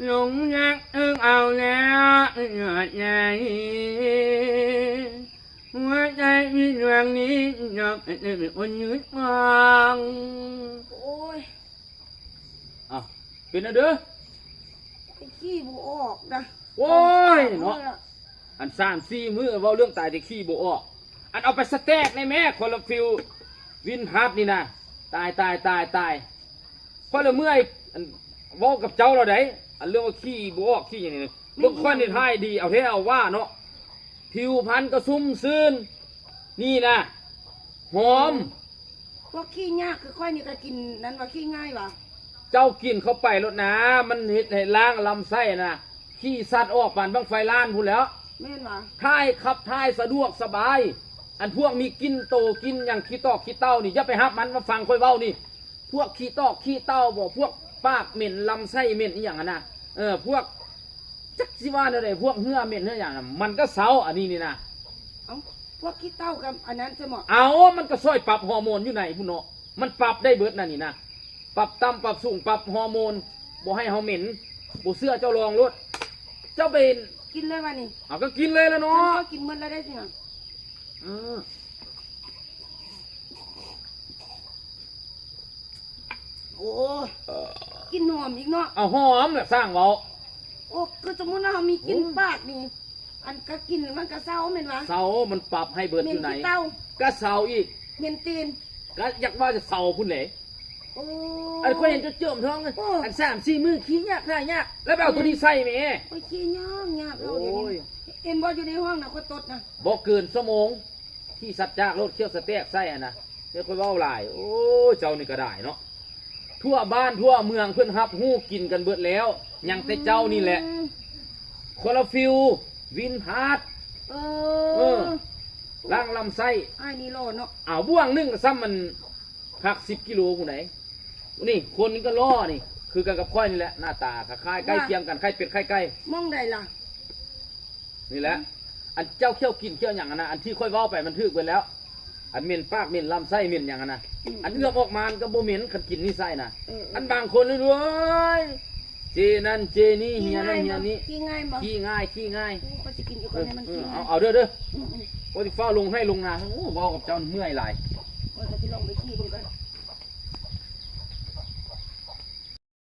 หลงรักเอาแล้วหยอดใหญ่หัวใจมีดวงนี้ยอมเป็นคนยืดมองโอ้ยอ้าวเป็นอะไรเด้อไอ้ขี้บ่ออกนะโอ้ยเนาะอัน3-4 มื้อเว้าเรื่องตายแต่ขี้บ่ออกอันเอาไปสแต็กในแม่คนละฟิววินฮาร์ดนี่นะตายคนละเมื่อยอันเว้ากับเจ้าเราได้อันเรื่องว่าขี้บ่ออกขี้อย่างนี้เบิ่งค่อยนี่ท้ายดีเอาแท้เอาว่าเนาะผิวพรรณก็ซุ่มซื่นนี่นะหอมพวกขี้ยากคือค่อยนี่ก็กินนั้นว่าขี้ง่ายวะเจ้ากินเข้าไปรถนะมันเห็ดให้ล้างลำไส้นะขี้สัตว์ออกปานบังไฟล้านพูดแล้วแม่นวะท้ายขับท้ายสะดวกสบายอันพวกมีกินโตกินอย่างขี้ตอกขี้เต้านี่อย่าไปหับมันมาฟังค่อยเว้านี่พวกขี้ตอกขี้เต้าบอกพวกปากเหม็นลำไส้เหม็นอหย่างนั้นนะพวกจักสิว่าอะไรพวกเหื่อเหม็นเหื่ออย่างนั้นมันก็เซาอันนี้นี่นะเอ้าพวกขี้เต้ากับอันนั้นจะเหมาะเอามันก็ช่วยปรับฮอร์โมนอยู่ไหนพุ่นเนาะมันปรับได้เบิดนั่นนี่นะปรับต่ำปรับสูงปรับฮอร์โมนบ่ให้เฮาเหม็นบ่เสื้อเจ้าลองรถเจ้าเป็นกินเลยวะนี่เอาก็กินเลยแล้วเนาะกินหมดแล้วได้สิอ่ะโอ้กินหอมอีกเนาะเอาหอมแหละสร้างเบาโอ้คือสมมติว่าเรามีกินปากนี่อันก็กินมันก็เศร้าเหม็นวะเศร้ามันปรับให้เบิดอยู่ไหนเต้าก็เศร้าอีกเหม็นตีนก็อยากว่าจะเศร้าพุ่นเหล่โอ้อันคนเห็นจะเจิมท้องเลยอัน3-4 มื้อขี้ยากได้ยากแล้วไปเอาตัวนี้ใส่ไหมโอ้ยขี้ยากเราอย่างนี้เอ็มบออยู่ในห้องนะก็ตดนะบอกเกินชั่วโมงที่สัตว์จากรถเคี่ยวสเต็กใส่อ่ะนะเดี๋ยวค่อยเว้าหลายโอ้เจ้านี่ก็ได้เนาะทั่วบ้านทั่วเมืองเพื่อนฮับฮู้กินกันเบิดแล้วยังแต่เจ้านี่แหละคอลาฟิลวินพาร์ดล้างลำไส้ไอ้นี่โลเนาะบ่วงนึงก็ซ้ำมันผัก10 กิโลกูไหนนี่คนนี้ก็ล่อนี่คือกันกับค่อยนี่แหละหน้าตาคล้ายใกล้เคียงกันไข่เป็ดไข่ไก่มองใดล่ะนี่แหละอันเจ้าเคี่ยวกินเคี่ยวอย่างนั้นนะอันที่ค่อยเว้าไปมันทึกไปแล้วอันเหม็นปากเหม็นลำไส้เหม็นอย่างนั้นนะอันเลือกออกมาก็บ่เหม็นขันกินนี่ไส้นะอันบางคนเลยด้วยเจนั่นเจนี่เฮียนั่นเฮียนี้ขี้ง่ายมั้งขี้ง่ายก็จะกินอยู่คนนี้มันขี้ง่ายเอาเด้อโอ้ยฟ้าลงให้ลงนาโอ้บอกกับเจ้าเมื่อยหลายก็จะลงไปขี้บึงกัน